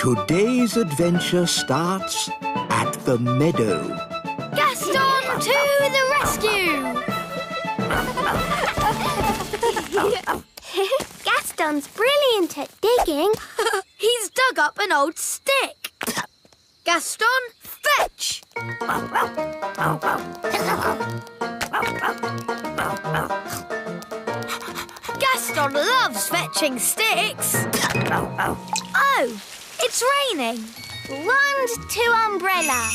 Today's adventure starts at the meadow. Gaston to the rescue! Gaston's brilliant at digging. He's dug up an old stick. Gaston, fetch! Gaston loves fetching sticks. Oh, it's raining. Wand to umbrella.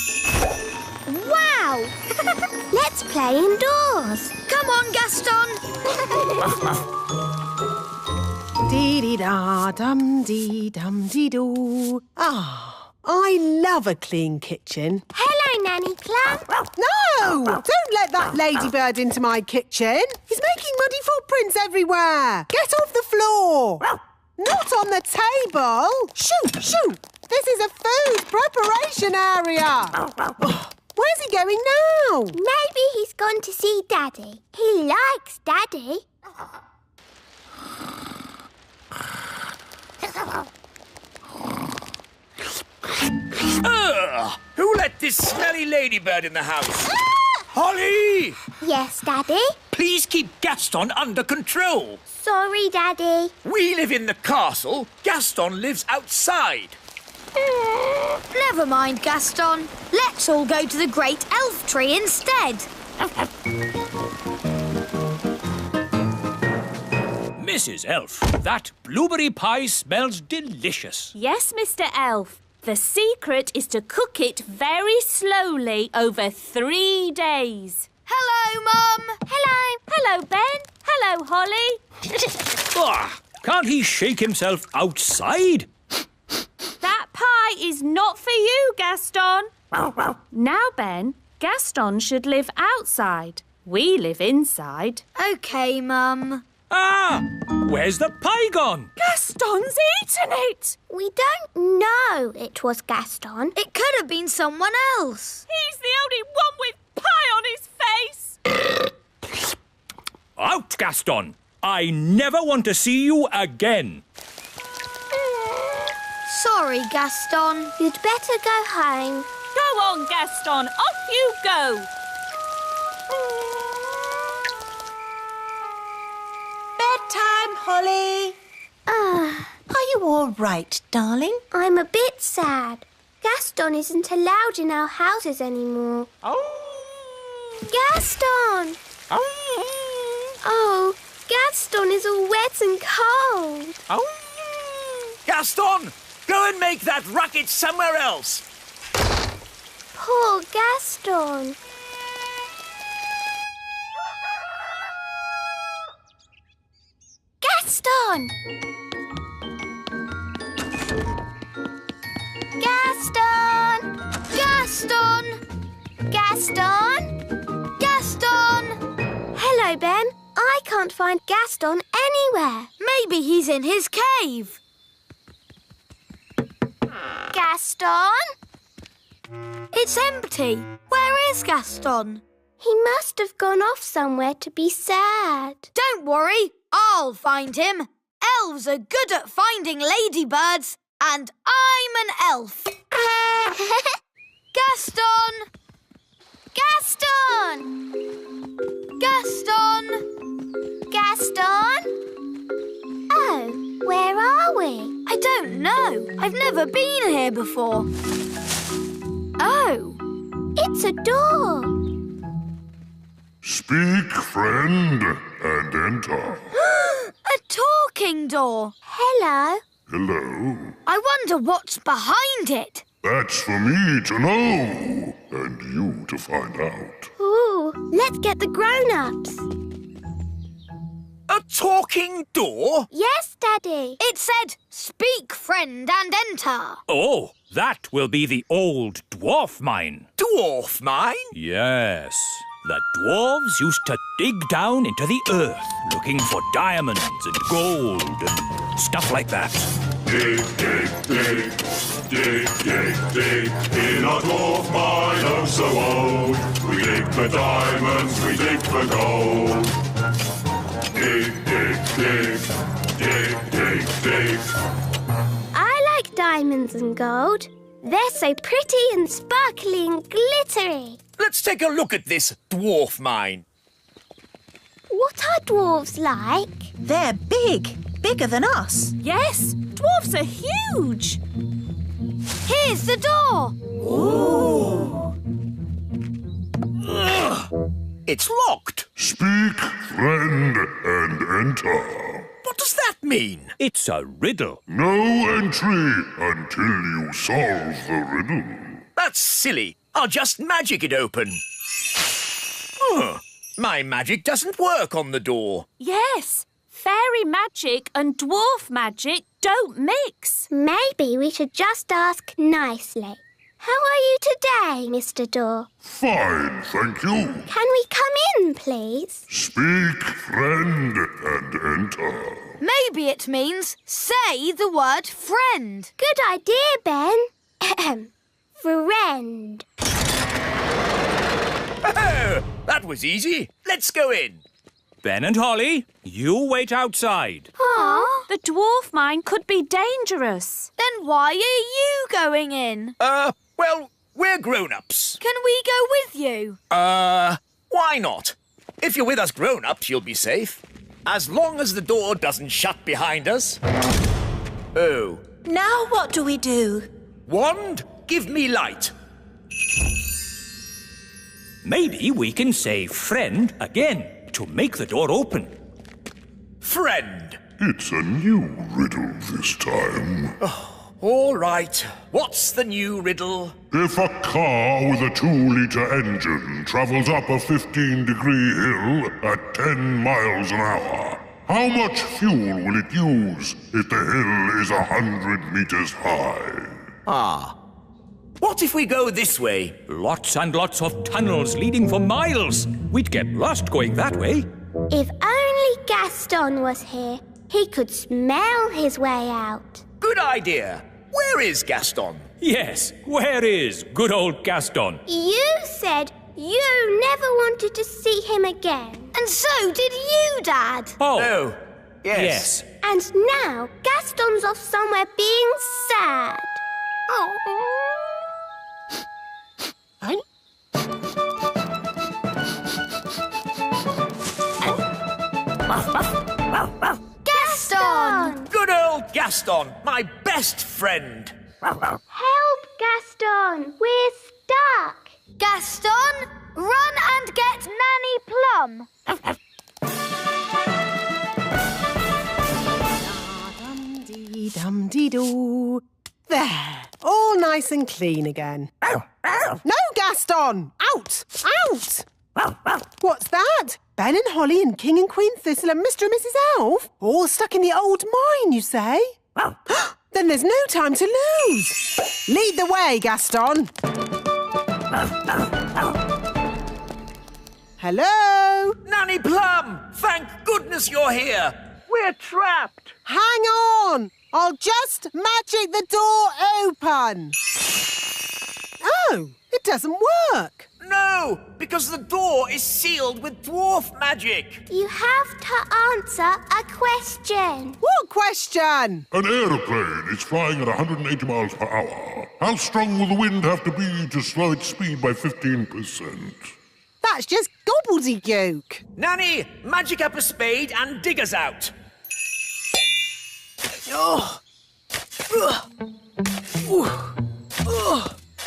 Wow! Let's play indoors. Come on, Gaston. Dee-dee-da-dum-dee-dum-dee-doo. Ah, I love a clean kitchen. Hello, Nanny Plum. No! Don't let that ladybird into my kitchen. He's making muddy footprints everywhere. Get off the floor. Not on the table. Shoo, shoo. This is a food preparation area. Where's he going now? Maybe he's gone to see Daddy. He likes Daddy. Who let this smelly ladybird in the house? Holly! Yes, Daddy? Please keep Gaston under control. Sorry, Daddy. We live in the castle. Gaston lives outside. Never mind, Gaston. Let's all go to the great elf tree instead. Mrs. Elf, that blueberry pie smells delicious. Yes, Mr. Elf. The secret is to cook it very slowly over 3 days. Hello, Mum. Hello. Hello, Ben. Hello, Holly. Can't he shake himself outside? That pie is not for you, Gaston. Now, Ben, Gaston should live outside. We live inside. OK, Mum. Ah! Where's the pie gone? Gaston's eaten it. We don't know it was Gaston. It could have been someone else. He's the only one with pie on his face. Out, Gaston. I never want to see you again. Sorry, Gaston. You'd better go home. Go on, Gaston. Off you go. Bedtime, Holly. Are you all right, darling? I'm a bit sad. Gaston isn't allowed in our houses anymore. Gaston! Oh, Gaston is all wet and cold. Gaston, go and make that racket somewhere else. Poor Gaston. Gaston! Gaston! Gaston! Gaston! Gaston! Hello, Ben. I can't find Gaston anywhere. Maybe he's in his cave. Gaston? It's empty. Where is Gaston? He must have gone off somewhere to be sad. Don't worry, I'll find him. Elves are good at finding ladybirds, and I'm an elf. Gaston! Gaston! Gaston! Gaston? Oh, where are we? I don't know. I've never been here before. Oh, It's a door. Speak, friend, and enter. a talking door. Hello. Hello. I wonder what's behind it. That's for me to know, and you to find out. Ooh, let's get the grown-ups. A talking door? Yes, Daddy. It said, speak, friend, and enter. Oh, that will be the old Dwarf Mine. Dwarf Mine? Yes. The dwarves used to dig down into the earth looking for diamonds and gold and stuff like that. Dig, dig, dig. Dig, dig, dig. In our dwarf mine, oh so old. We dig for diamonds, we dig for gold. Dig, dig, dig. Dig, dig, dig. I like diamonds and gold. They're so pretty and sparkly and glittery. Let's take a look at this dwarf mine. What are dwarves like? They're big, bigger than us. Yes, dwarfs are huge. Here's the door. It's locked. Speak, friend, and enter. What does that mean? It's a riddle. No entry until you solve the riddle. That's silly. I'll just magic it open. My magic doesn't work on the door. Yes, fairy magic and dwarf magic don't mix. Maybe we should just ask nicely. How are you today, Mr. Door? Fine, thank you. Can we come in, please? Speak, friend, and enter. Maybe it means say the word friend. Good idea, Ben. Friend. Oh, that was easy. Let's go in. Ben and Holly, you wait outside. Aw. The dwarf mine could be dangerous. Then why are you going in? Well, we're grown-ups. Can we go with you? Why not? If you're with us grown-ups, you'll be safe. As long as the door doesn't shut behind us. Oh. Now what do we do? Wand, give me light. Maybe we can say friend again to make the door open. Friend. It's a new riddle this time. All right. What's the new riddle? If a car with a 2-litre engine travels up a 15-degree hill at 10 miles an hour, how much fuel will it use if the hill is 100 meters high? What if we go this way? Lots and lots of tunnels leading for miles. We'd get lost going that way. If only Gaston was here, he could smell his way out. Good idea. Where is Gaston? Yes, where is good old Gaston? You said you never wanted to see him again. And so did you, Dad. Oh, yes. And now Gaston's off somewhere being sad. Oh. Gaston! Good old Gaston, my best friend. Help, Gaston! We're stuck. Gaston, run and get Nanny Plum. Dum-dee-dum-dee-doo. There, all nice and clean again. No, Gaston! Out! Out! What's that? Ben and Holly and King and Queen Thistle and Mr. and Mrs. Elf? All stuck in the old mine, you say? Then there's no time to lose. Lead the way, Gaston. Hello? Nanny Plum, thank goodness you're here. We're trapped. Hang on. I'll just magic the door open. Oh, it doesn't work. No, because the door is sealed with dwarf magic. You have to answer a question. What question? An aeroplane is flying at 180 miles per hour. How strong will the wind have to be to slow its speed by 15%? That's just gobbledygook. Nanny, magic up a spade and dig us out.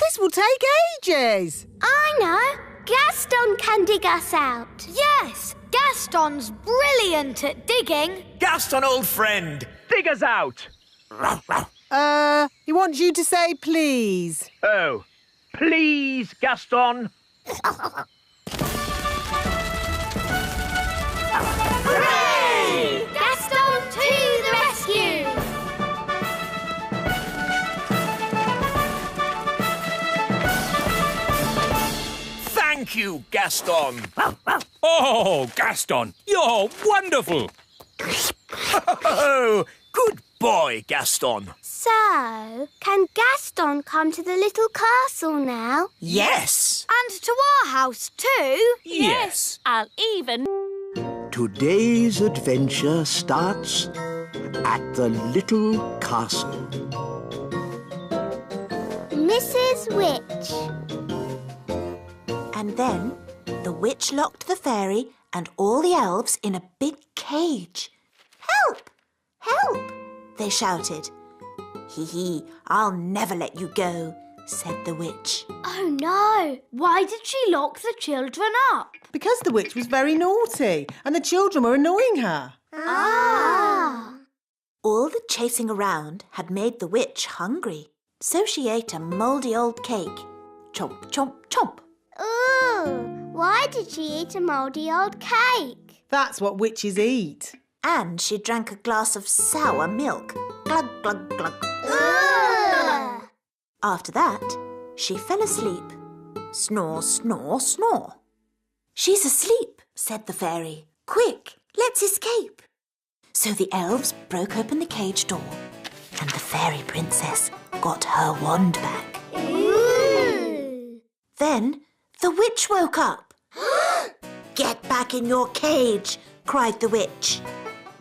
This will take ages. I know. Gaston can dig us out. Yes, Gaston's brilliant at digging. Gaston, old friend, dig us out. He wants you to say please. Oh, please, Gaston. Hooray! Gaston to the rescue! Thank you, Gaston. Oh, Gaston, you're wonderful. Oh, good boy, Gaston. So, can Gaston come to the little castle now? Yes. And to our house too. Yes. I'll even... Today's adventure starts at the little castle. Mrs. Witch. And then the witch locked the fairy and all the elves in a big cage. Help! Help! They shouted. Hee hee, I'll never let you go, said the witch. Oh no! Why did she lock the children up? Because the witch was very naughty and the children were annoying her. Ah! All the chasing around had made the witch hungry, so she ate a mouldy old cake. Chomp, chomp, chomp. Ooh! Why did she eat a mouldy old cake? That's what witches eat. And she drank a glass of sour milk. Glug, glug, glug. Ugh! After that, she fell asleep. Snore, snore, snore. She's asleep, said the fairy. Quick, let's escape. So the elves broke open the cage door and the fairy princess got her wand back. Ooh! Then the witch woke up. Get back in your cage, cried the witch.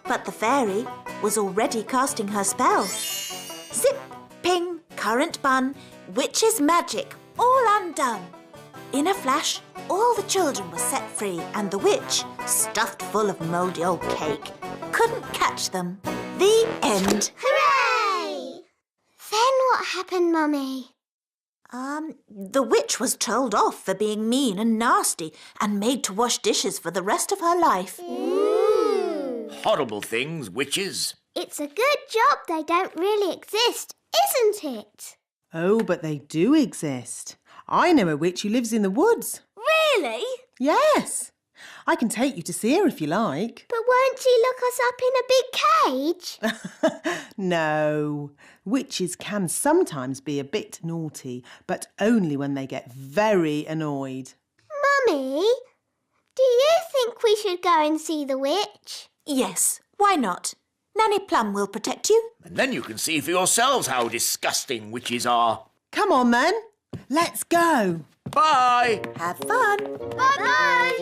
But the fairy was already casting her spell. Zip, ping, current bun, witch's magic, all undone. In a flash, all the children were set free and the witch, stuffed full of mouldy old cake, couldn't catch them. The end. Hooray! Then what happened, Mummy? The witch was told off for being mean and nasty and made to wash dishes for the rest of her life. Ooh! Horrible things, witches. It's a good job they don't really exist, isn't it? Oh, but they do exist. I know a witch who lives in the woods. Really? Yes. I can take you to see her if you like. But won't she look us up in a big cage? No. Witches can sometimes be a bit naughty, but only when they get very annoyed. Mummy, do you think we should go and see the witch? Yes, why not? Nanny Plum will protect you. And then you can see for yourselves how disgusting witches are. Come on then. Let's go. Bye! Have fun. Bye-bye!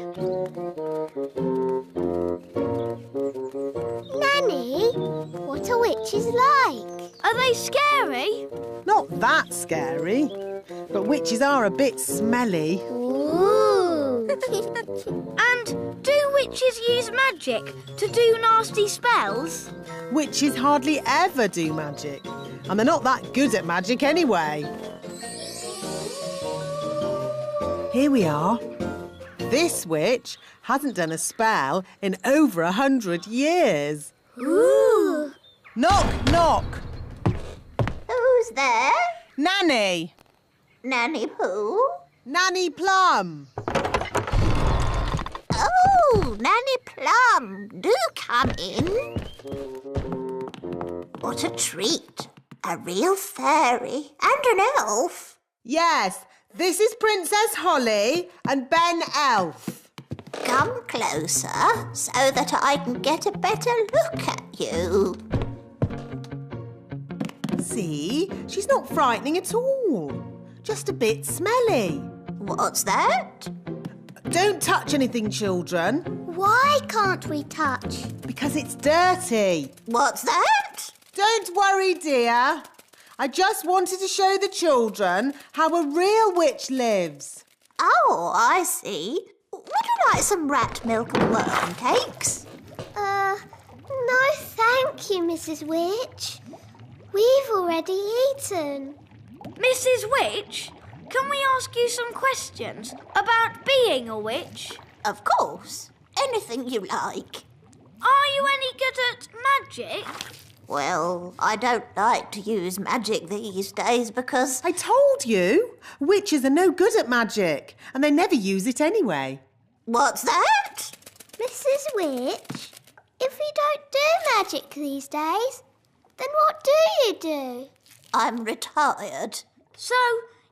Nanny, what are witches like? Are they scary? Not that scary, but witches are a bit smelly. Ooh! And do witches use magic to do nasty spells? Witches hardly ever do magic, and they're not that good at magic anyway. Here we are. This witch hasn't done a spell in over 100 years. Ooh! Knock, knock. Who's there? Nanny. Nanny who? Nanny Plum. Oh, Nanny Plum, do come in. What a treat. A real fairy and an elf. Yes, this is Princess Holly and Ben Elf. Come closer so that I can get a better look at you. See, she's not frightening at all. Just a bit smelly. What's that? Don't touch anything, children, Why can't we touch? because it's dirty. What's that? Don't worry, dear. I just wanted to show the children how a real witch lives. Oh, I see. Would you like some rat milk and worm cakes? No thank you, Mrs. Witch. We've already eaten. Mrs. Witch, can we ask you some questions about being a witch? Of course. Anything you like. Are you any good at magic? Well, I don't like to use magic these days because... I told you, witches are no good at magic, and they never use it anyway. What's that? Mrs. Witch, if we don't do magic these days, then what do you do? I'm retired. So,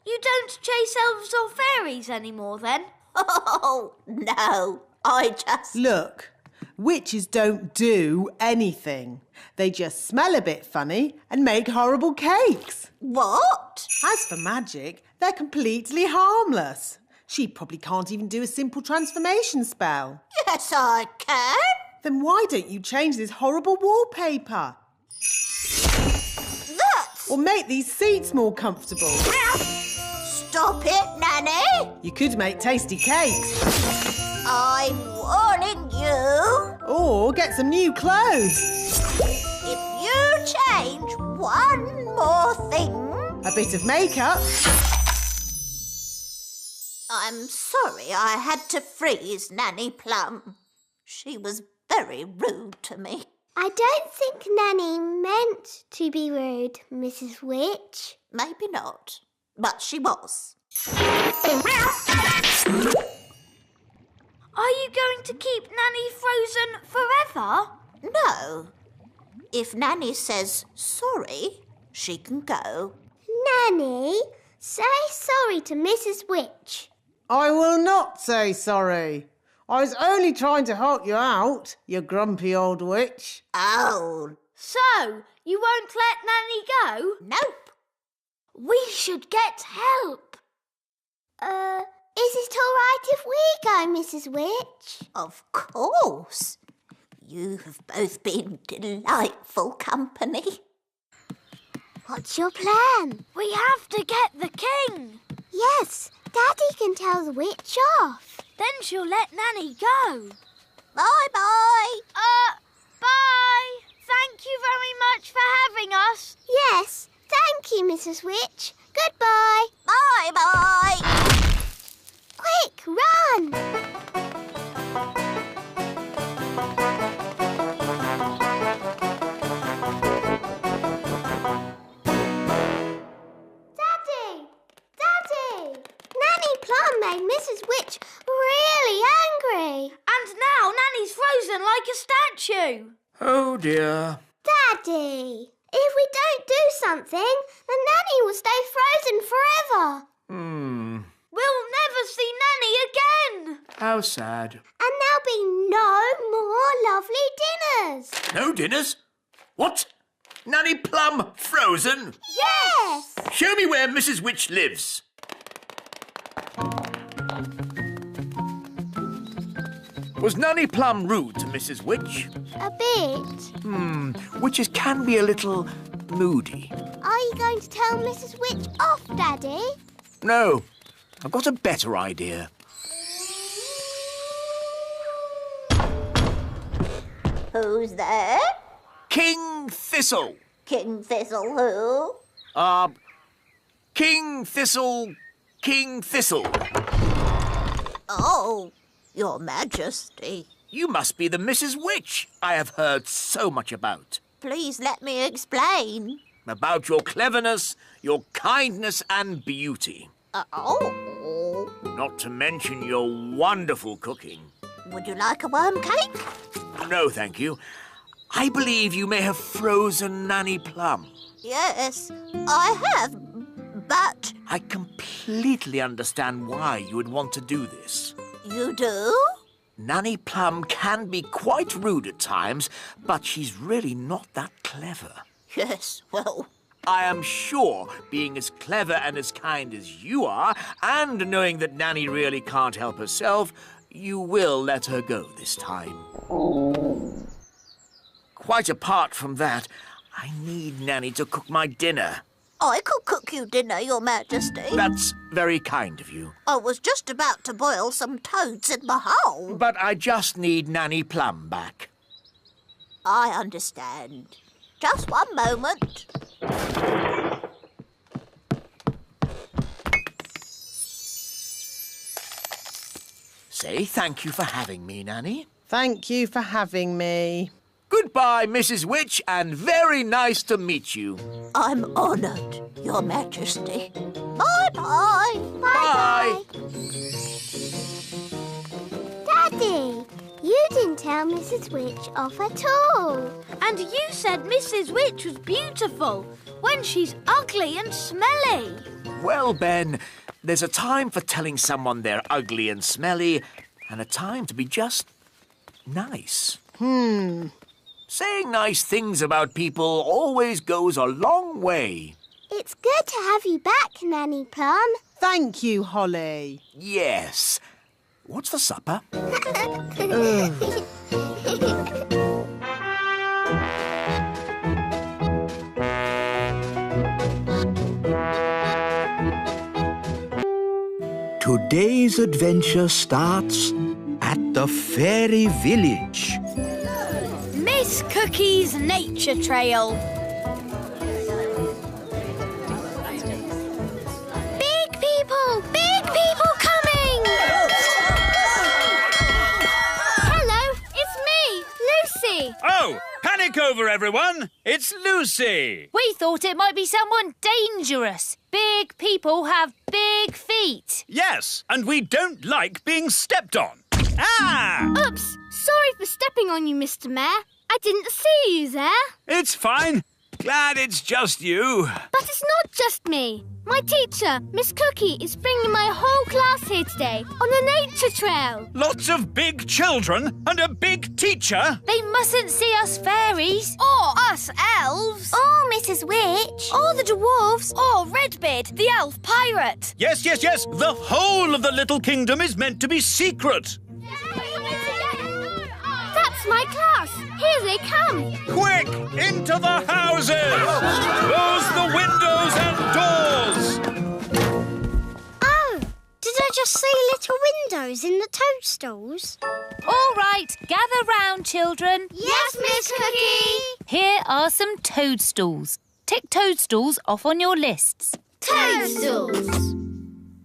you don't chase elves or fairies anymore then? Oh, no. I just... Look, witches don't do anything. They just smell a bit funny and make horrible cakes. What? As for magic, they're completely harmless. She probably can't even do a simple transformation spell. Yes, I can. Then why don't you change this horrible wallpaper? That's Or make these seats more comfortable. Stop it, Nanny! You could make tasty cakes. I'm warning you. Or get some new clothes. If you change one more thing... A bit of makeup. I'm sorry I had to freeze Nanny Plum. She was very rude to me. I don't think Nanny meant to be rude, Mrs. Witch. Maybe not, but she was. Are you going to keep Nanny frozen forever? No. If Nanny says sorry, she can go. Nanny, say sorry to Mrs. Witch. I will not say sorry. I was only trying to help you out, you grumpy old witch. Oh. So, you won't let Nanny go? Nope. We should get help. Is it all right if we go, Mrs. Witch? Of course. You have both been delightful company. What's your plan? We have to get the king. Yes, Daddy can tell the witch off. Then she'll let Nanny go. Bye-bye. Bye. Thank you very much for having us. Yes, thank you, Mrs. Witch. Goodbye. Bye-bye. Quick, run! Daddy! Daddy! Nanny Plum made Mrs. Witch really angry. And now Nanny's frozen like a statue. Oh, dear. Daddy, if we don't do something, then Nanny will stay frozen forever. We'll never see Nanny again. How sad. And there'll be no more lovely dinners. No dinners? What? Nanny Plum frozen? Yes! Show me where Mrs. Witch lives. Was Nanny Plum rude to Mrs. Witch? A bit. Witches can be a little moody. Are you going to tell Mrs. Witch off, Daddy? No, I've got a better idea. Who's there? King Thistle. King Thistle who? King Thistle. Oh, Your Majesty. You must be the Mrs. Witch I have heard so much about. Please let me explain. About your cleverness, your kindness and beauty. Oh. Not to mention your wonderful cooking. Would you like a worm cake? No, thank you. I believe you may have frozen Nanny Plum. Yes, I have, but... I completely understand why you would want to do this. You do? Nanny Plum can be quite rude at times, but she's really not that clever. Yes, well... I am sure, being as clever and as kind as you are, and knowing that Nanny really can't help herself, you will let her go this time. Quite apart from that, I need Nanny to cook my dinner. I could cook you dinner, Your Majesty. That's very kind of you. I was just about to boil some toads in my hole. But I just need Nanny Plum back. I understand. Just one moment. Say thank you for having me, Nanny. Thank you for having me. Goodbye, Mrs. Witch, and very nice to meet you. I'm honoured, Your Majesty. Bye-bye. Bye. Daddy, you didn't tell Mrs. Witch off at all. And you said Mrs. Witch was beautiful when she's ugly and smelly. Well, Ben, there's a time for telling someone they're ugly and smelly, and a time to be just nice. Saying nice things about people always goes a long way. It's good to have you back, Nanny Plum. Thank you, Holly. Yes. What's for supper? Today's adventure starts at the fairy village. Miss Cookie's nature trail. Big people coming! Hello, it's me, Lucy. Oh, panic over, everyone. It's Lucy. We thought it might be someone dangerous. Big people have big feet. Yes, and we don't like being stepped on. Ah! Oops, sorry for stepping on you, Mr. Mayor. I didn't see you there. It's fine. Glad it's just you. But it's not just me. My teacher, Miss Cookie, is bringing my whole class here today on a nature trail. Lots of big children and a big teacher. They mustn't see us fairies. Or us elves. Or Mrs. Witch. Or the dwarves. Or Redbeard, the elf pirate. Yes. The whole of the little kingdom is meant to be secret. That's my class. Here they come. Quick, into the houses! Close the windows and doors! Oh, did I just see little windows in the toadstools? All right, gather round, children. Yes, Miss Cookie. Here are some toadstools. Tick toadstools off on your lists. Toadstools.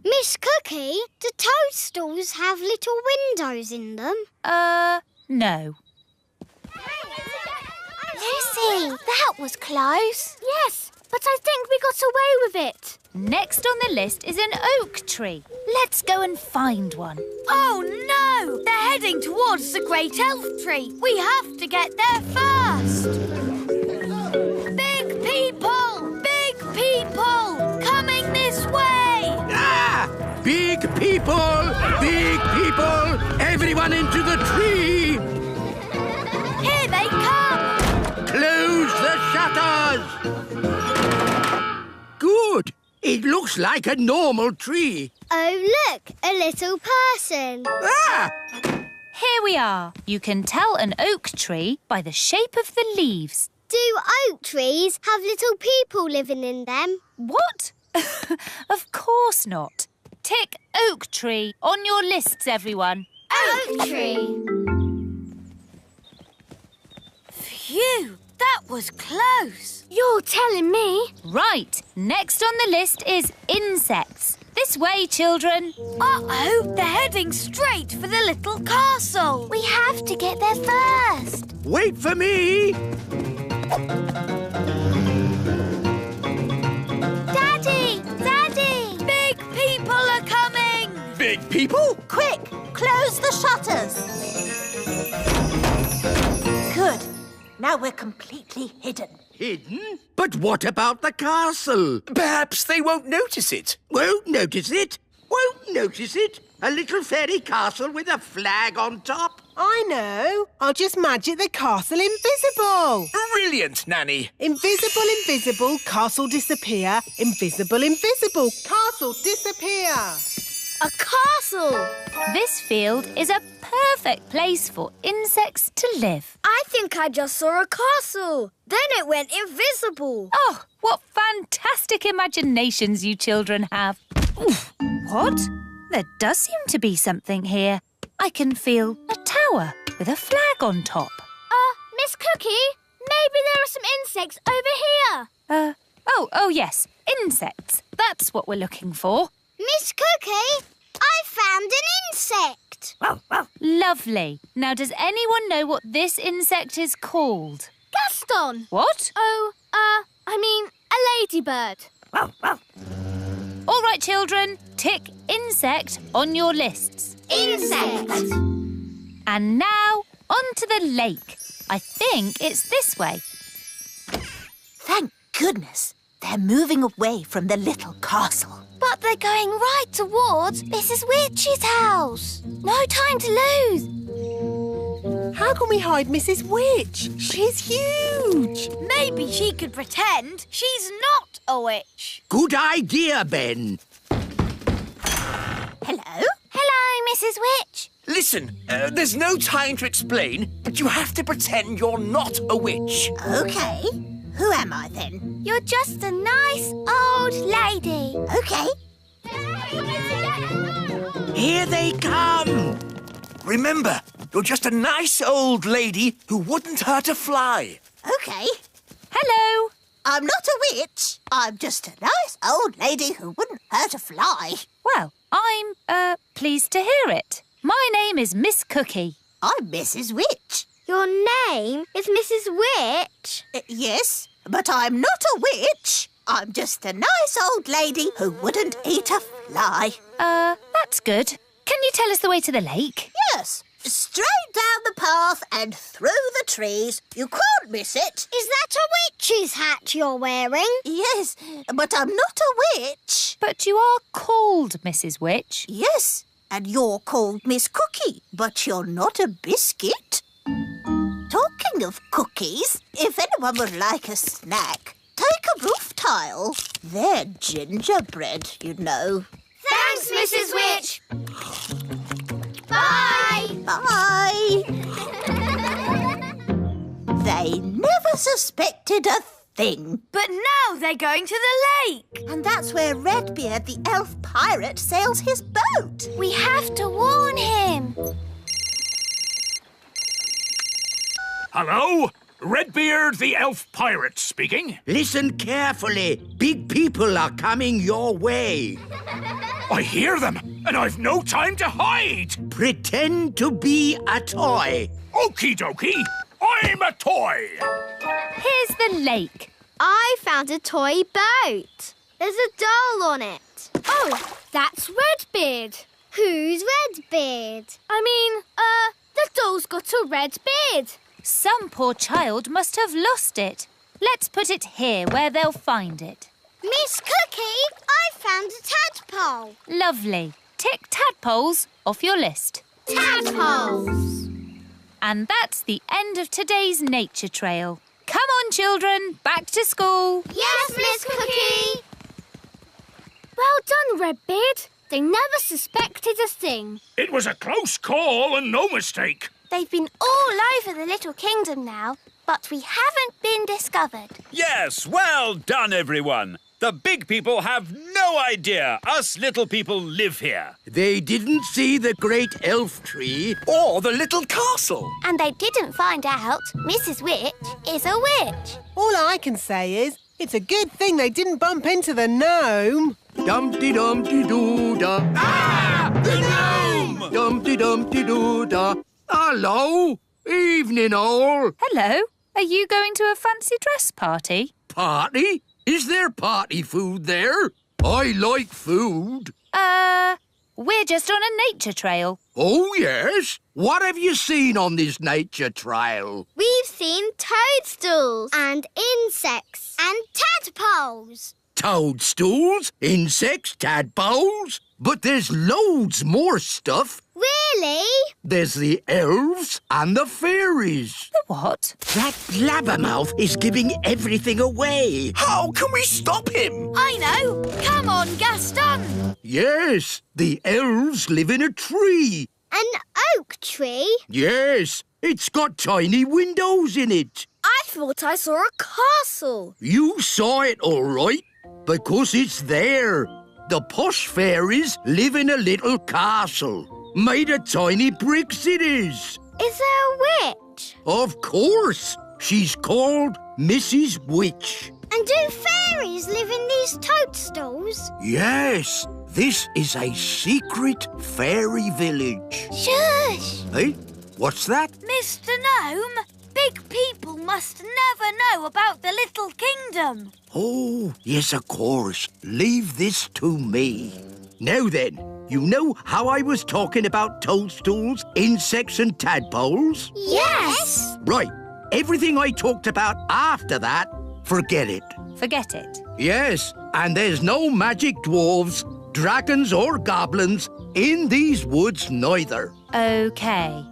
Miss Cookie, do toadstools have little windows in them? No. Lucy, that was close. Yes, but I think we got away with it. Next on the list is an oak tree. Let's go and find one. Oh no! They're heading towards the great elf tree. We have to get there first. Big people, coming this way. Ah! Big people, everyone into the tree. Here they come. Close the shutters. Good. It looks like a normal tree. Oh, look, a little person. Ah! Here we are. You can tell an oak tree by the shape of the leaves. Do oak trees have little people living in them? What? Of course not. Tick oak tree on your lists, everyone. Oak tree. Phew, that was close. You're telling me? Right. Next on the list is insects. This way, children. Uh-oh, they're heading straight for the little castle. We have to get there first. Wait for me. Daddy! Big people are coming. Big people? Quick, close the shutters. Good. Now we're completely hidden. Hidden? But what about the castle? Perhaps they won't notice it. Won't notice it. A little fairy castle with a flag on top. I know. I'll just magic the castle invisible. Brilliant, Nanny. Invisible, castle disappear. Invisible, castle disappear. A castle. This field is a perfect place for insects to live. I think I just saw a castle. Then it went invisible. Oh, what fantastic imaginations you children have. Oof. What? There does seem to be something here. I can feel a tower with a flag on top. Miss Cookie, maybe there are some insects over here. Oh, yes, insects. That's what we're looking for. Miss Cookie, I found an insect. Lovely. Now, does anyone know what this insect is called? Gaston. What? Oh, I mean, a ladybird. All right, children, tick insect on your lists. Insect. And now, onto the lake. I think it's this way. Thank goodness. They're moving away from the little castle. But they're going right towards Mrs. Witch's house. No time to lose. How can we hide Mrs. Witch? She's huge. Maybe she could pretend she's not a witch. Good idea, Ben. Hello? Hello, Mrs. Witch. Listen, there's no time to explain, but you have to pretend you're not a witch. Okay. Who am I then? You're just a nice old lady. Okay. Here they come! Remember, you're just a nice old lady who wouldn't hurt a fly. OK. Hello. I'm not a witch. I'm just a nice old lady who wouldn't hurt a fly. Well, I'm, pleased to hear it. My name is Miss Cookie. I'm Mrs. Witch. Your name is Mrs. Witch. Yes, but I'm not a witch. I'm just a nice old lady who wouldn't eat a fly. That's good. Can you tell us the way to the lake? Yes, straight down the path and through the trees. You can't miss it. Is that a witch's hat you're wearing? Yes, but I'm not a witch. But you are called Mrs. Witch. Yes, and you're called Miss Cookie, but you're not a biscuit. Talking of cookies, if anyone would like a snack, take a roof tile. They're gingerbread, you know. Thanks, Mrs. Witch. Bye. Bye. They never suspected a thing. But now they're going to the lake. And that's where Redbeard, the elf pirate, sails his boat. We have to warn him. Hello? Redbeard, the elf pirate speaking. Listen carefully. Big people are coming your way. I hear them, and I've no time to hide. Pretend to be a toy. Okie dokie, I'm a toy. Here's the lake. I found a toy boat. There's a doll on it. Oh, that's Redbeard. Who's Redbeard? The doll's got a red beard. Some poor child must have lost it. Let's put it here where they'll find it. Miss Cookie, I found a tadpole. Lovely. Tick tadpoles off your list. Tadpoles. And that's the end of today's nature trail. Come on, children, back to school. Yes, Miss Cookie. Well done, Redbeard. They never suspected a thing. It was a close call and no mistake. They've been all over the little kingdom now, but we haven't been discovered. Yes, well done, everyone. The big people have no idea us little people live here. They didn't see the great elf tree. Or the little castle. And they didn't find out Mrs. Witch is a witch. All I can say is, it's a good thing they didn't bump into the gnome. Dumpty-dumpty-doo-da. Ah! The gnome! Dumpty-dumpty-doo-da. Hello. Evening, all. Hello. Are you going to a fancy dress party? Party? Is there party food there? I like food. We're just on a nature trail. Oh, yes? What have you seen on this nature trail? We've seen toadstools and insects and tadpoles. Toadstools, insects, tadpoles. But there's loads more stuff. Really? There's the elves and the fairies. The what? That blabbermouth is giving everything away. How can we stop him? I know. Come on, Gaston. Yes, the elves live in a tree. An oak tree? Yes, it's got tiny windows in it. I thought I saw a castle. You saw it all right, because it's there. The posh fairies live in a little castle. Made of tiny bricks it is. Is there a witch? Of course. She's called Mrs. Witch. And do fairies live in these toadstools? Yes, this is a secret fairy village. Shush! Hey, what's that? Mr. Gnome, big people must never know about the little kingdom. Oh, yes, of course. Leave this to me. Now then, you know how I was talking about toadstools, insects and tadpoles? Yes! Right. Everything I talked about after that, forget it. Forget it. Yes, and there's no magic dwarves, dragons or goblins in these woods neither. OK.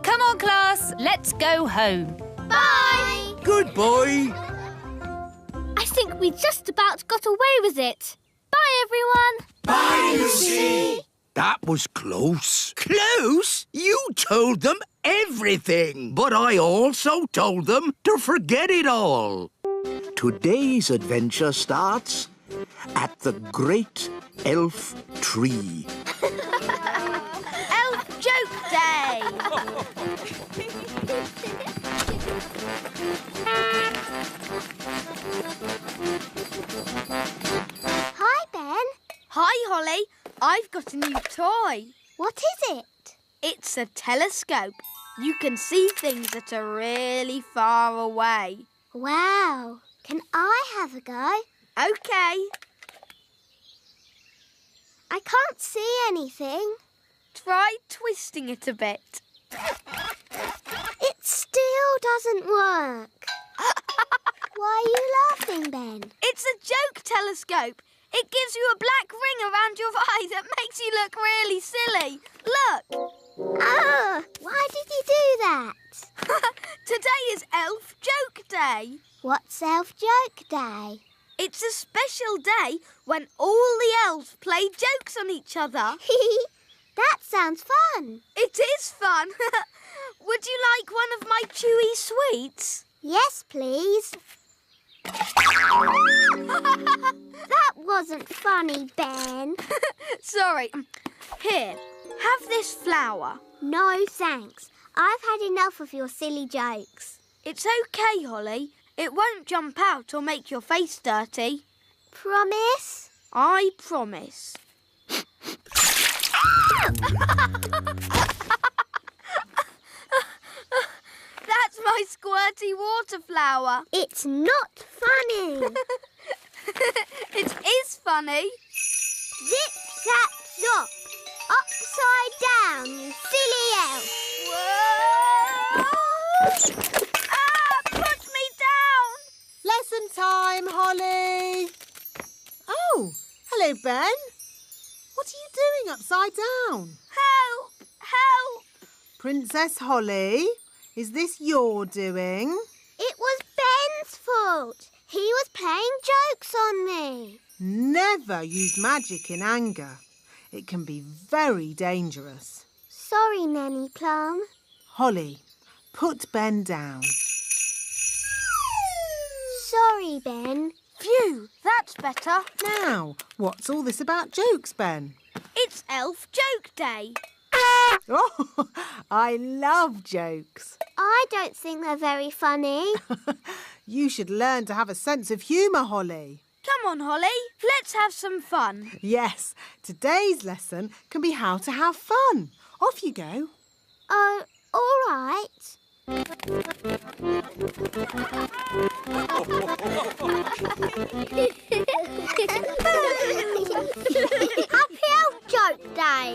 Come on, class. Let's go home. Bye! Goodbye. I think we just about got away with it. Bye, everyone. Bye, Lucy. That was close. Close? You told them everything. But I also told them to forget it all. Today's adventure starts at the Great elf tree. Elf Joke Day! Hi, Ben. Hi, Holly. I've got a new toy. What is it? It's a telescope. You can see things that are really far away. Wow. Can I have a go? OK. I can't see anything. Try twisting it a bit. It still doesn't work. Why are you laughing, Ben? It's a joke telescope. It gives you a black ring around your eye that makes you look really silly. Look. Ah, why did you do that? Today is Elf Joke Day. What's Elf Joke Day? It's a special day when all the elves play jokes on each other. That sounds fun. It is fun. Would you like one of my chewy sweets? Yes, please. That wasn't funny, Ben. Sorry. Here, have this flower. No, thanks. I've had enough of your silly jokes. It's OK, Holly. It won't jump out or make your face dirty. Promise? I promise. That's my squirty water flower. It's not funny. It is funny. Zip, zap, zop. Upside down, you silly elf. Whoa! Put me down! Lesson time, Holly. Oh, hello, Ben. What are you doing upside down? Help! Help! Princess Holly, is this your doing? It was Ben's fault. He was playing jokes on me. Never use magic in anger. It can be very dangerous. Sorry, Nanny Plum. Holly, put Ben down. Sorry, Ben. Phew, that's better. Now, what's all this about jokes, Ben? It's Elf Joke Day. Oh, I love jokes. I don't think they're very funny. You should learn to have a sense of humour, Holly. Come on, Holly. Let's have some fun. Yes, today's lesson can be how to have fun. Off you go. Oh, all right. Happy Elf Joke Day.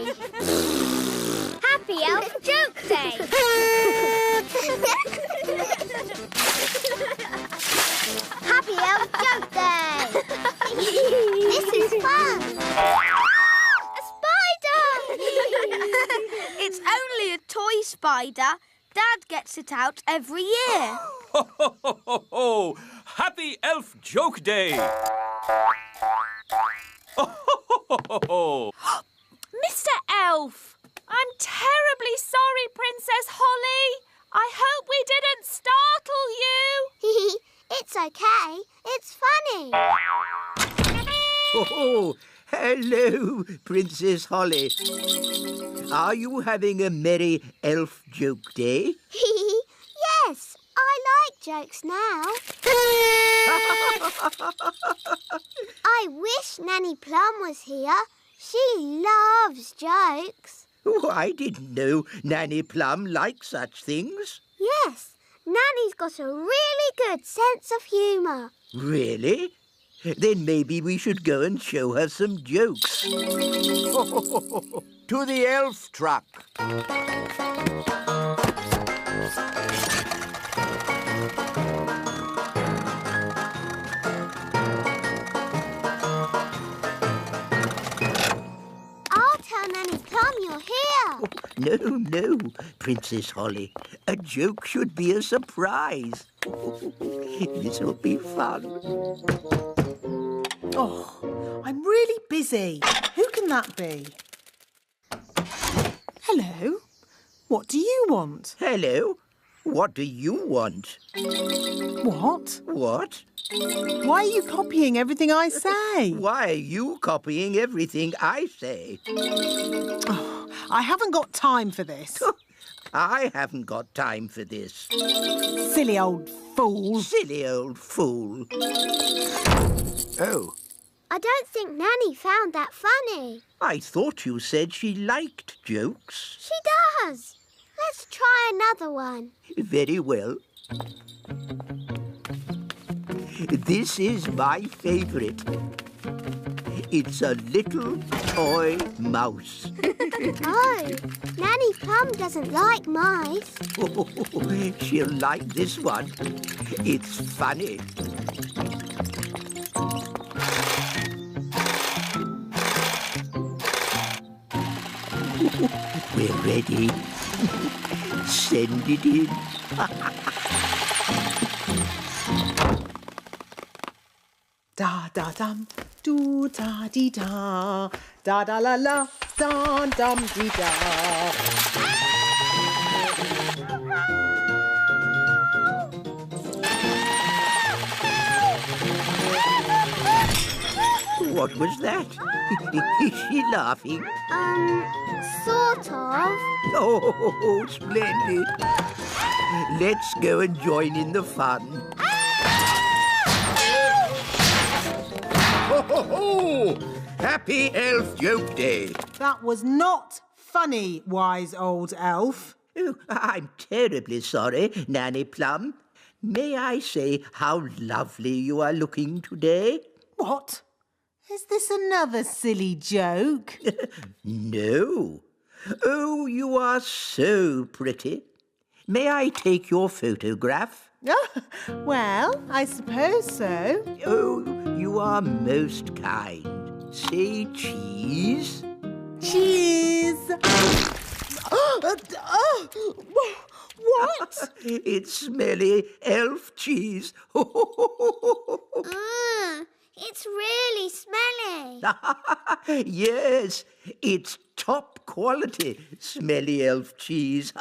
Happy Elf Joke Day. Happy Elf Joke Day. This is fun. A spider. It's only a toy spider. Dad gets it out every year. Ho, ho, ho, ho, ho! Happy Elf Joke Day! Ho, ho, ho, ho, ho! Mr. Elf, I'm terribly sorry, Princess Holly. I hope we didn't startle you. It's okay. It's funny. Oh, hello, Princess Holly. Are you having a merry elf joke day? Yes, I like jokes now. I wish Nanny Plum was here. She loves jokes. Oh, I didn't know Nanny Plum liked such things. Yes, Nanny's got a really good sense of humour. Really? Then maybe we should go and show her some jokes. To the elf truck. I'll tell Nanny Plum you're here. No, Princess Holly. A joke should be a surprise. This'll be fun. Oh, I'm really busy. Who can that be? Hello. What do you want? Hello. What do you want? What? What? Why are you copying everything I say? Why are you copying everything I say? I haven't got time for this. I haven't got time for this. Silly old fool. Silly old fool. Oh, I don't think Nanny found that funny. I thought you said she liked jokes. She does. Let's try another one. Very well. This is my favourite. It's a little toy mouse. Oh, Nanny Plum doesn't like mice. She'll like this one. It's funny. We're ready. Send it in. Da da dum, do da dee da, da da la la, da dum dee da. What was that? Is she laughing? Sort of. Oh, splendid. Let's go and join in the fun. Ho, ho, ho! Happy Elf Joke Day. That was not funny, wise old elf. Oh, I'm terribly sorry, Nanny Plum. May I say how lovely you are looking today? What? Is this another silly joke? No. Oh, you are so pretty. May I take your photograph? Well, I suppose so. Oh, you are most kind. Say cheese. Cheese! What? It's smelly elf cheese. It's really smelly. Yes, it's top quality smelly elf cheese.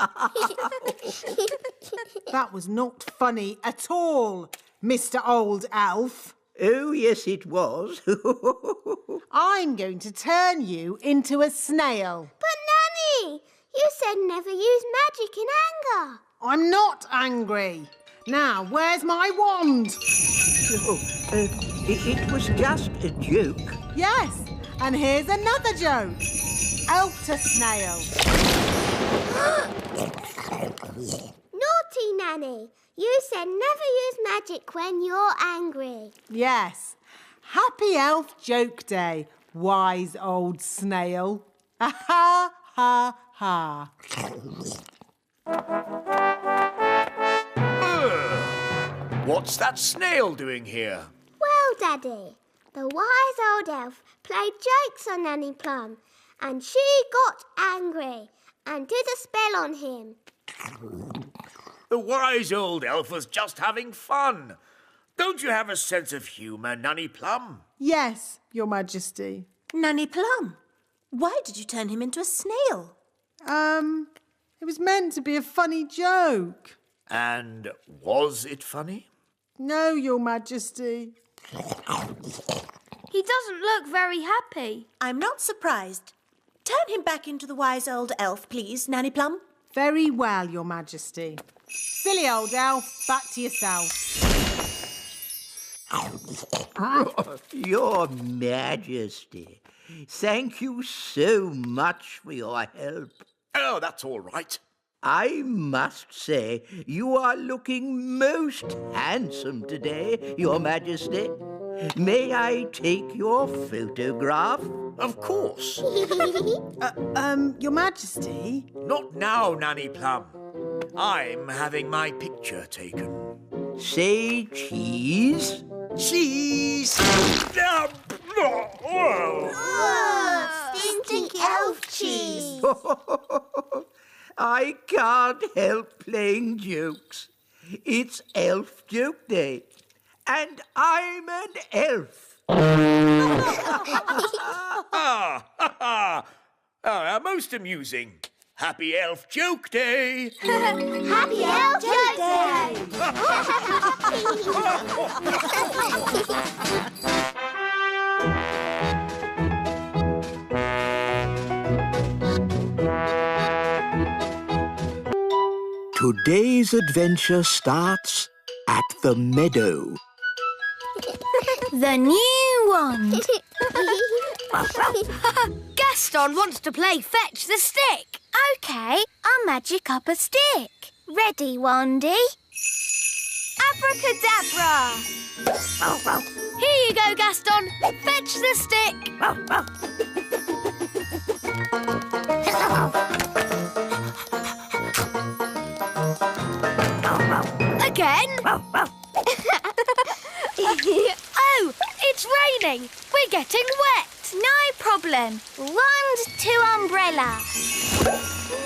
That was not funny at all, Mr. Old Elf. Oh, yes, it was. I'm going to turn you into a snail. But Nanny, you said never use magic in anger. I'm not angry. Now, where's my wand? It was just a joke. Yes, and here's another joke. Elf to snail. Naughty Nanny, you said never use magic when you're angry. Yes. Happy Elf Joke Day, wise old snail. Ha ha ha. What's that snail doing here? Well, Daddy, the wise old elf played jokes on Nanny Plum, and she got angry and did a spell on him. The wise old elf was just having fun. Don't you have a sense of humour, Nanny Plum? Yes, Your Majesty. Nanny Plum, why did you turn him into a snail? It was meant to be a funny joke. And was it funny? No, Your Majesty. He doesn't look very happy. I'm not surprised. Turn him back into the wise old elf, please, Nanny Plum. Very well, Your Majesty. Silly old elf, back to yourself. Your Majesty, thank you so much for your help. Oh, that's all right. I must say, you are looking most handsome today, Your Majesty. May I take your photograph? Of course. Your Majesty? Not now, Nanny Plum. I'm having my picture taken. Say cheese. Cheese! Stinky elf cheese. I can't help playing jokes. It's Elf Joke Day, and I'm an elf. Most amusing. Happy Elf Joke Day! Happy Elf Joke Day! Today's adventure starts at the meadow. The new wand. Gaston wants to play fetch the stick. OK, I'll magic up a stick. Ready, Wandy? Abracadabra! Here you go, Gaston. Fetch the stick. Again? Oh, it's raining. We're getting wet. No problem. Wand to umbrella.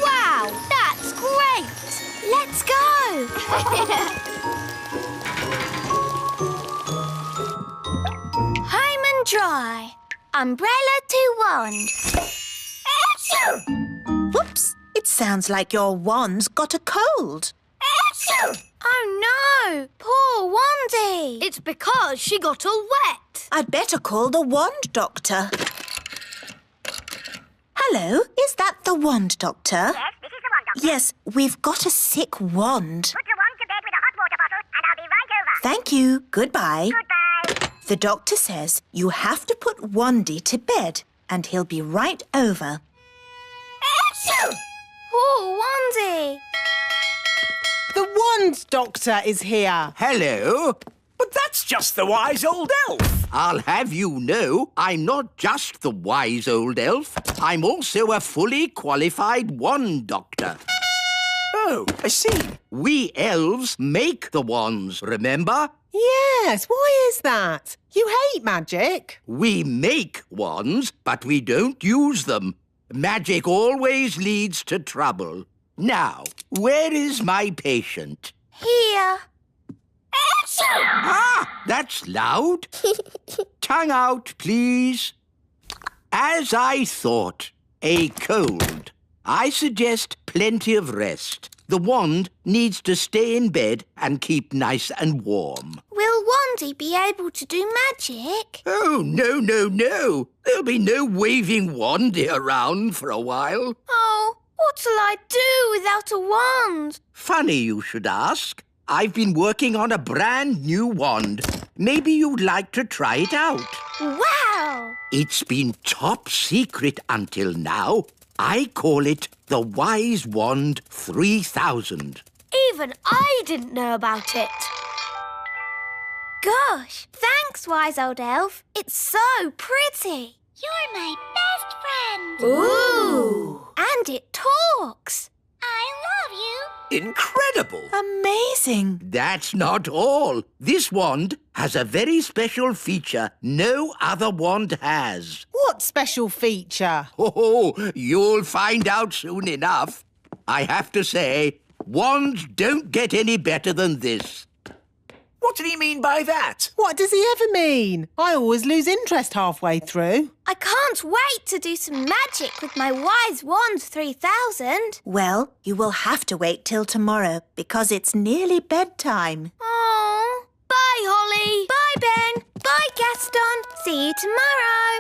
Wow, that's great. Let's go. Home and dry. Umbrella to wand. Whoops! It sounds like your wand's got a cold. Oh no! Poor Wandy! It's because she got all wet. I'd better call the wand doctor. Hello, is that the wand doctor? Yes, this is the wand doctor. Yes, we've got a sick wand. Put your wand to bed with a hot water bottle and I'll be right over. Thank you. Goodbye. Goodbye. The doctor says you have to put Wandy to bed and he'll be right over. Poor Wandy! The wand doctor is here. Hello. But that's just the wise old elf. I'll have you know, I'm not just the wise old elf. I'm also a fully qualified wand doctor. Oh, I see. We elves make the wands, remember? Yes, why is that? You hate magic. We make wands, but we don't use them. Magic always leads to trouble. Now, where is my patient? Here. Ah, that's loud. Tongue out, please. As I thought, a cold. I suggest plenty of rest. The wand needs to stay in bed and keep nice and warm. Will Wandy be able to do magic? Oh, no, no, no. There'll be no waving wandy around for a while. Oh, what'll I do without a wand? Funny you should ask. I've been working on a brand new wand. Maybe you'd like to try it out. Wow! It's been top secret until now. I call it the Wise Wand 3000. Even I didn't know about it. Gosh, thanks, wise old elf. It's so pretty. You're my best friend. Ooh! And it talks. I love you. Incredible. Amazing. That's not all. This wand has a very special feature no other wand has. What special feature? Oh, you'll find out soon enough. I have to say, wands don't get any better than this. What did he mean by that? What does he ever mean? I always lose interest halfway through. I can't wait to do some magic with my wise wand 3000. Well, you will have to wait till tomorrow because it's nearly bedtime. Oh. Bye, Holly. Bye, Ben. Bye, Gaston. See you tomorrow.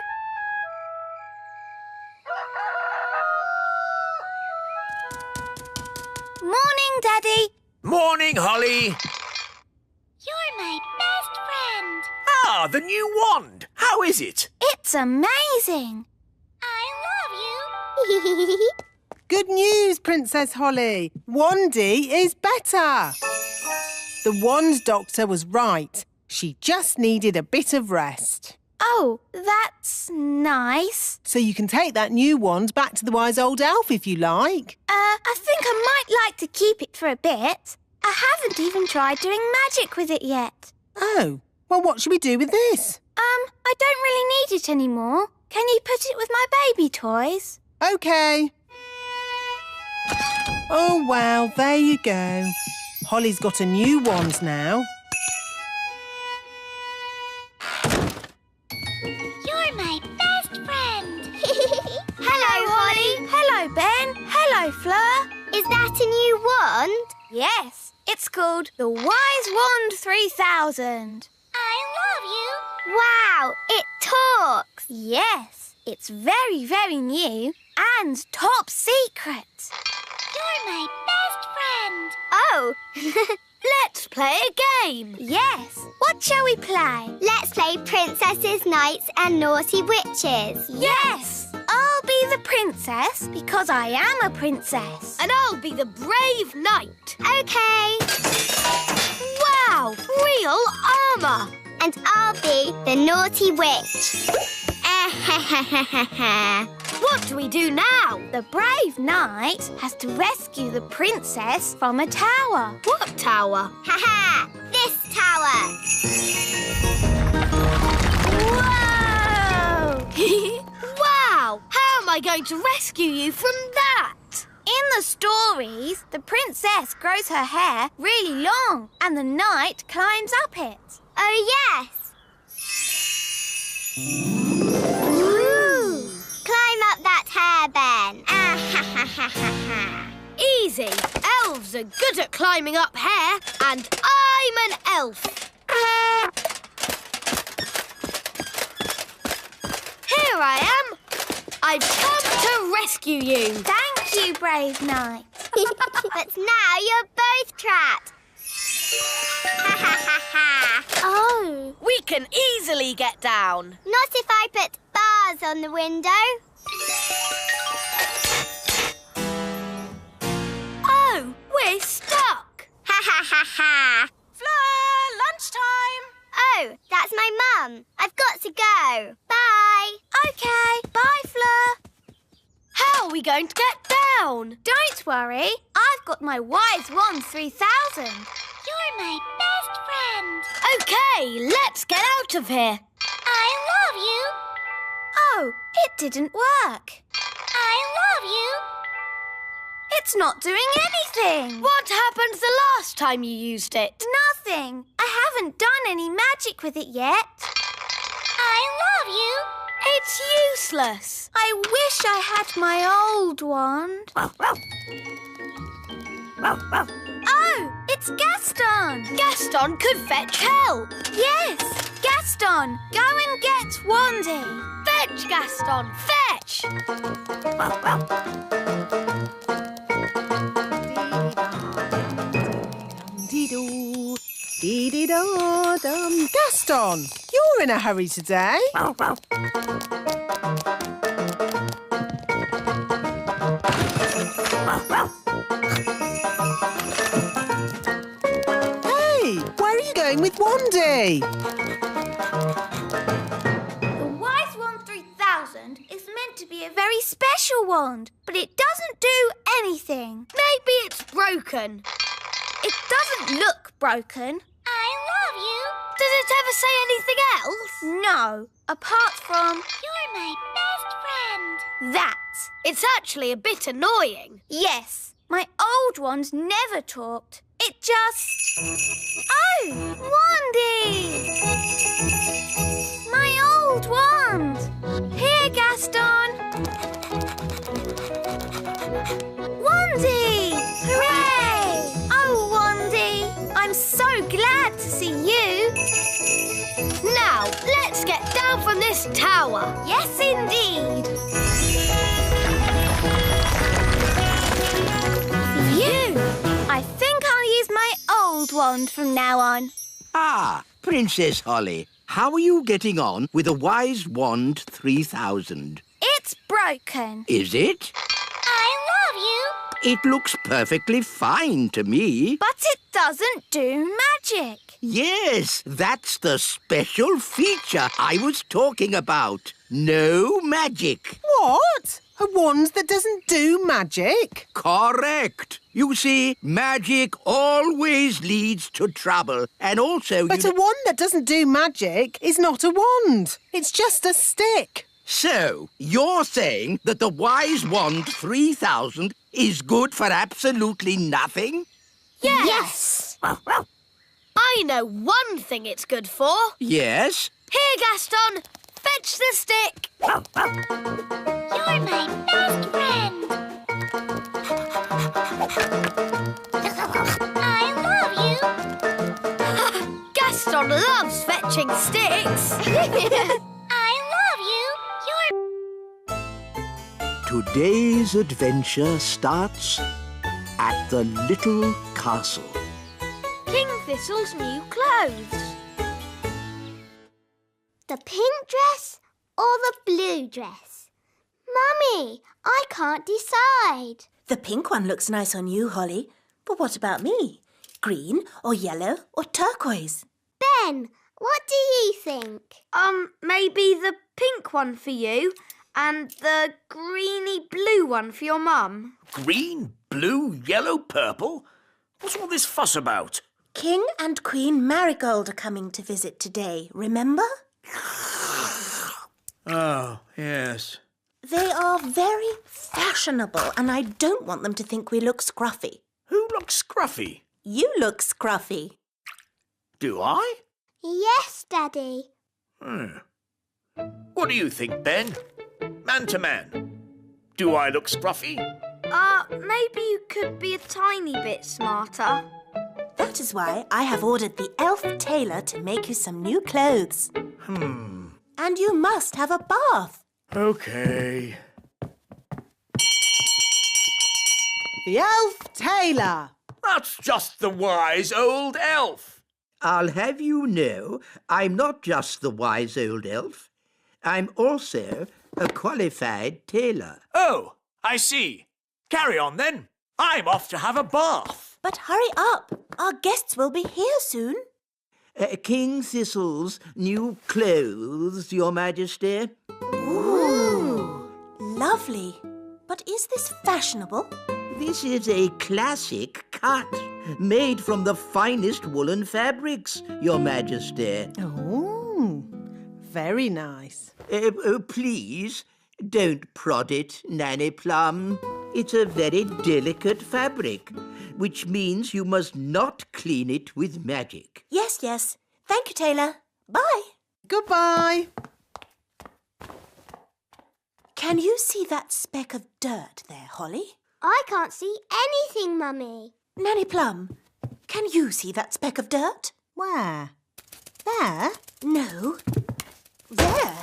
Morning, Daddy. Morning, Holly. You're my best friend. Ah, the new wand. How is it? It's amazing. I love you. Good news, Princess Holly. Wandy is better. The wand doctor was right. She just needed a bit of rest. Oh, that's nice. So you can take that new wand back to the wise old elf if you like. I think I might like to keep it for a bit. I haven't even tried doing magic with it yet. Oh, well, what should we do with this? I don't really need it anymore. Can you put it with my baby toys? OK. Oh, well, there you go. Holly's got a new wand now. You're my best friend. Hello, Holly. Hello, Ben. Hello, Flo. get a new wand? Yes, it's called the Wise Wand 3000. I love you. Wow, it talks. Yes, it's very, very new and top secret. You're my best friend. Oh, Let's play a game. Yes, what shall we play? let's play Princesses, Knights and Naughty Witches. Yes, I'll be the princess because I am a princess. And I'll be the brave knight. Okay. Wow, real armour. And I'll be the Naughty Witch. What do we do now? The brave knight has to rescue the princess from a tower. What tower? Ha! This tower. Whoa! Wow, how am I going to rescue you from that? In the stories, the princess grows her hair really long and the knight climbs up it. Oh, yes. Ooh. Climb up that hair, Ben. Easy. Elves are good at climbing up hair, and I'm an elf. Here I am. I've come to rescue you. Thank you, brave knight. But now you're both trapped. Oh. We can easily get down. Not if I put bars on the window. Oh, we're stuck. Fleur, lunchtime. Oh, that's my mum. I've got to go. Bye. Okay, bye, Fleur. How are we going to get down? Don't worry, I've got my Wise Wand 3000. You're my best friend. Okay, let's get out of here. I love you. Oh, it didn't work. I love you. It's not doing anything. What happened the last time you used it? Nothing. I haven't done any magic with it yet. I love you. It's useless. I wish I had my old wand. Oh, it's Gaston. Gaston could fetch help. Yes, Gaston, go and get Wandy. Fetch, Gaston, fetch. Dee-doo, dee-dee-da-dum. Gaston, you're in a hurry today. Hey, where are you going with Wandy? The Wise Wand 3000 is meant to be a very special wand, but it doesn't do anything. Maybe it's broken. It doesn't look broken. I love you. Does it ever say anything else? No, apart from You're my best friend. that. It's actually a bit annoying. Yes, my old wand never talked. It just... Oh, Wandy! My old wand! Here, Gaston! Wandy! Hooray! Oh, Wandy! I'm so glad to see you! Now, let's get down from this tower. Yes, indeed! Phew! I think I'll use my old wand from now on. Ah, Princess Holly, how are you getting on with the Wise Wand 3000? It's broken. Is it? I love you. It looks perfectly fine to me. But it doesn't do magic. Yes, that's the special feature I was talking about. No magic. What? A wand that doesn't do magic? Correct. You see, magic always leads to trouble. And also... But a wand that doesn't do magic is not a wand. It's just a stick. So, you're saying that the Wise Wand 3000 is good for absolutely nothing? Yes. I know one thing it's good for. Yes? Here, Gaston. Fetch the stick. You're my best friend. switching sticks. I love you. Today's adventure starts at the little castle. King Thistle's new clothes. The pink dress or the blue dress? Mummy, I can't decide. The pink one looks nice on you, Holly. But what about me? Green or yellow or turquoise? Ben, what do you think? Maybe the pink one for you and the greeny blue one for your mum. Green, blue, yellow, purple? What's all this fuss about? King and Queen Marigold are coming to visit today, remember? Oh, yes. They are very fashionable and I don't want them to think we look scruffy. Who looks scruffy? You look scruffy. Do I? Yes, Daddy. What do you think, Ben? Man to man. Do I look scruffy? Maybe you could be a tiny bit smarter. That is why I have ordered the elf tailor to make you some new clothes. And you must have a bath. OK. The elf tailor. That's just the wise old elf. I'll have you know, I'm not just the wise old elf. I'm also a qualified tailor. Oh, I see. Carry on, then. I'm off to have a bath. But hurry up. Our guests will be here soon. King Thistle's new clothes, Your Majesty. Ooh, lovely. But is this fashionable? This is a classic cut, made from the finest woolen fabrics, Your Majesty. Oh, very nice. Please, don't prod it, Nanny Plum. It's a very delicate fabric, which means you must not clean it with magic. Yes, yes. Thank you, tailor. Bye. Goodbye. Can you see that speck of dirt there, Holly? I can't see anything, Mummy. Nanny Plum, can you see that speck of dirt? Where? There? No. There.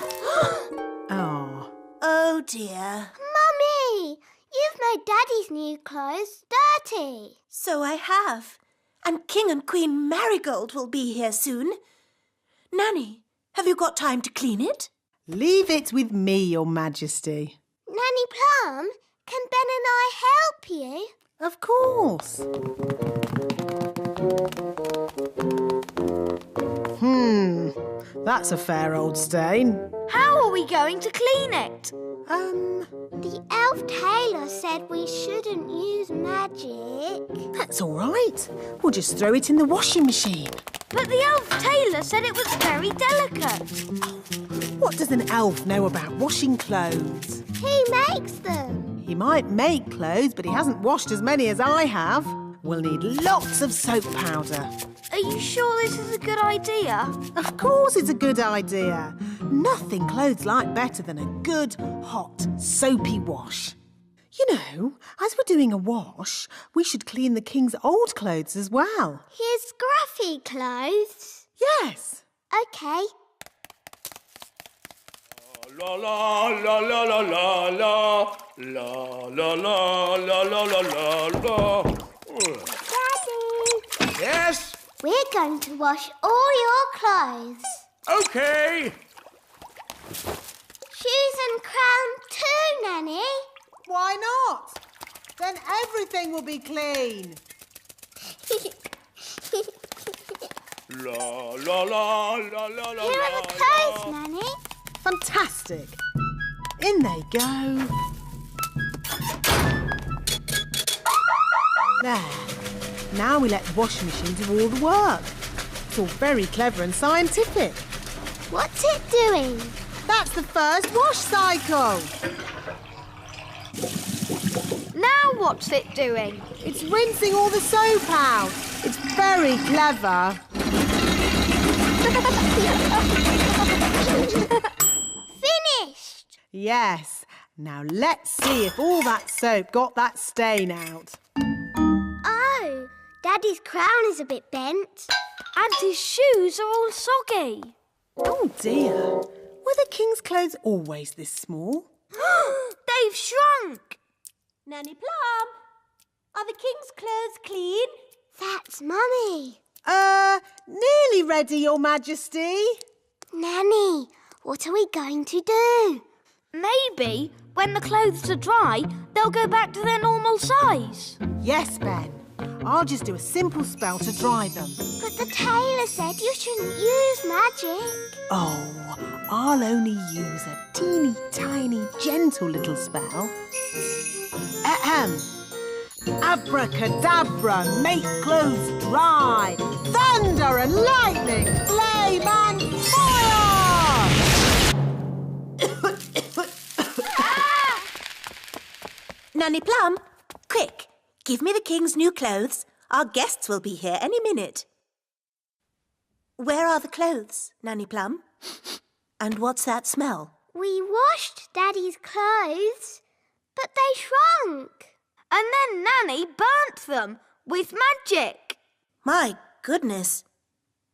Oh. Oh, dear. Mummy, you've made Daddy's new clothes dirty. So I have. And King and Queen Marigold will be here soon. Nanny, have you got time to clean it? Leave it with me, Your Majesty. Nanny Plum, can Ben and I help you? Of course. That's a fair old stain. How are we going to clean it? The elf tailor said we shouldn't use magic. That's all right. We'll just throw it in the washing machine. But the elf tailor said it was very delicate. What does an elf know about washing clothes? He makes them. He might make clothes, but he hasn't washed as many as I have. We'll need lots of soap powder. Are you sure this is a good idea? Of course it's a good idea. Nothing clothes like better than a good, hot, soapy wash. You know, as we're doing a wash, we should clean the king's old clothes as well. His scruffy clothes? Yes. OK. La la la la la la la la la la la la la la. Daddy! Yes? We're going to wash all your clothes. OK. Shoes and crown too, Nanny. Why not? Then everything will be clean. La la la la la la. Here are the clothes, Nanny. Fantastic. In they go. There. Now we let the washing machine do all the work. It's all very clever and scientific. What's it doing? That's the first wash cycle. Now what's it doing? It's rinsing all the soap out. It's very clever. Finished! Yes. Now let's see if all that soap got that stain out. Oh, Daddy's crown is a bit bent. And his shoes are all soggy. Oh dear. Were the king's clothes always this small? They've shrunk! Nanny Plum, are the king's clothes clean? That's Mummy. Nearly ready, Your Majesty. Nanny, what are we going to do? Maybe when the clothes are dry, they'll go back to their normal size. Yes, Ben. I'll just do a simple spell to dry them. But the tailor said you shouldn't use magic. Oh, I'll only use a teeny tiny gentle little spell. Ahem. Abracadabra, make clothes dry. Thunder and lightning, flame and fire! Nanny Plum, quick, give me the king's new clothes. Our guests will be here any minute. Where are the clothes, Nanny Plum? And what's that smell? We washed Daddy's clothes, but they shrunk. And then Nanny burnt them with magic. My goodness.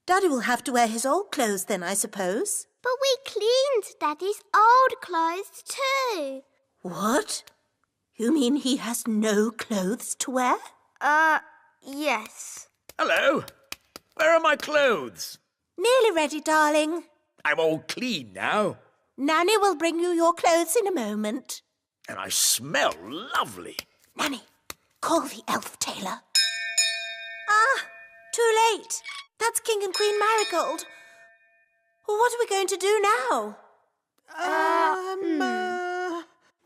Daddy will have to wear his old clothes then, I suppose. But we cleaned Daddy's old clothes too. What? You mean he has no clothes to wear? Yes. Hello. Where are my clothes? Nearly ready, darling. I'm all clean now. Nanny will bring you your clothes in a moment. And I smell lovely. Nanny, call the elf tailor. Ah, too late. That's King and Queen Marigold. What are we going to do now?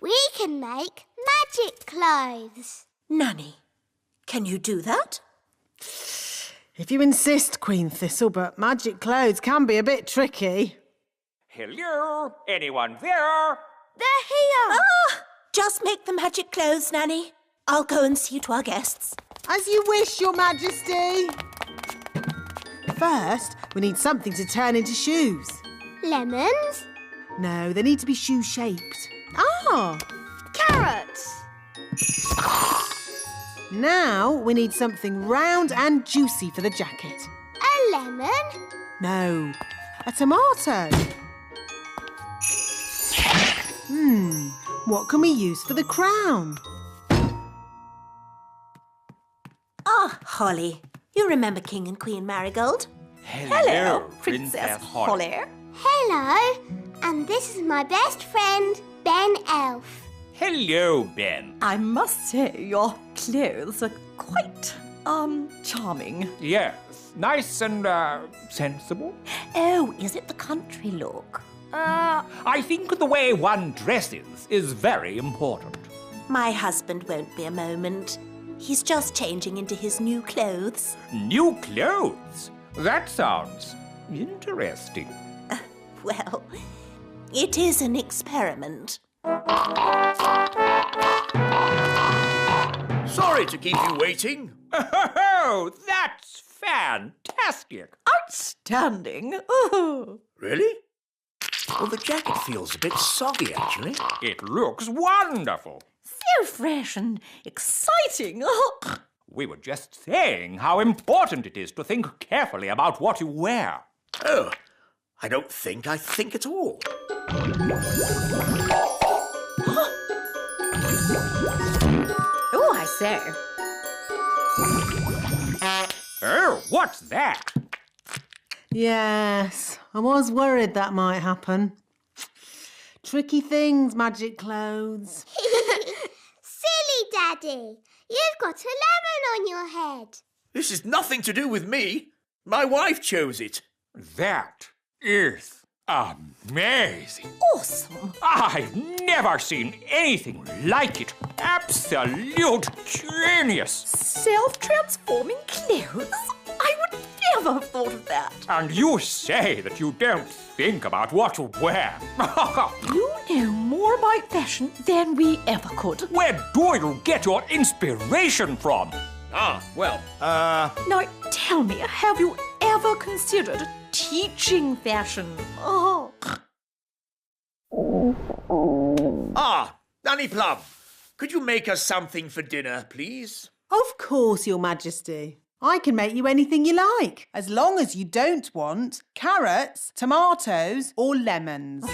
We can make magic clothes. Nanny, can you do that? If you insist, Queen Thistle, but magic clothes can be a bit tricky. Hello? Anyone there? They're here! Ah! Just make the magic clothes, Nanny. I'll go and see to our guests. As you wish, Your Majesty. First, we need something to turn into shoes. Lemons? No, they need to be shoe-shaped. Ah! Carrots! Now we need something round and juicy for the jacket. A lemon? No, a tomato. What can we use for the crown? Ah, Holly. You remember King and Queen Marigold? Hello, Princess Holly. Hello. And this is my best friend, Ben Elf. Hello, Ben. I must say your clothes are quite, charming. Yes, nice and, sensible. Oh, is it the country look? I think the way one dresses is very important. My husband won't be a moment. He's just changing into his new clothes. New clothes? That sounds interesting. Well, it is an experiment. Sorry to keep you waiting. Oh, that's fantastic. Outstanding. Oh. Really? Well, the jacket feels a bit soggy, actually. It looks wonderful. So fresh and exciting. Oh. We were just saying how important it is to think carefully about what you wear. Oh, I don't think I think at all. Oh, I say. Oh, what's that? Yes, I was worried that might happen. Tricky things, magic clothes. Silly Daddy. You've got a lemon on your head. This is nothing to do with me. My wife chose it. That is amazing. Awesome. I've never seen anything like it. Absolute genius. Self-transforming clothes? I would never have thought of that. And you say that you don't think about what to wear. You know more about fashion than we ever could. Where do you get your inspiration from? Now, tell me, have you ever considered teaching fashion? Oh. Ah, Nanny Plum, could you make us something for dinner, please? Of course, Your Majesty. I can make you anything you like, as long as you don't want carrots, tomatoes or lemons.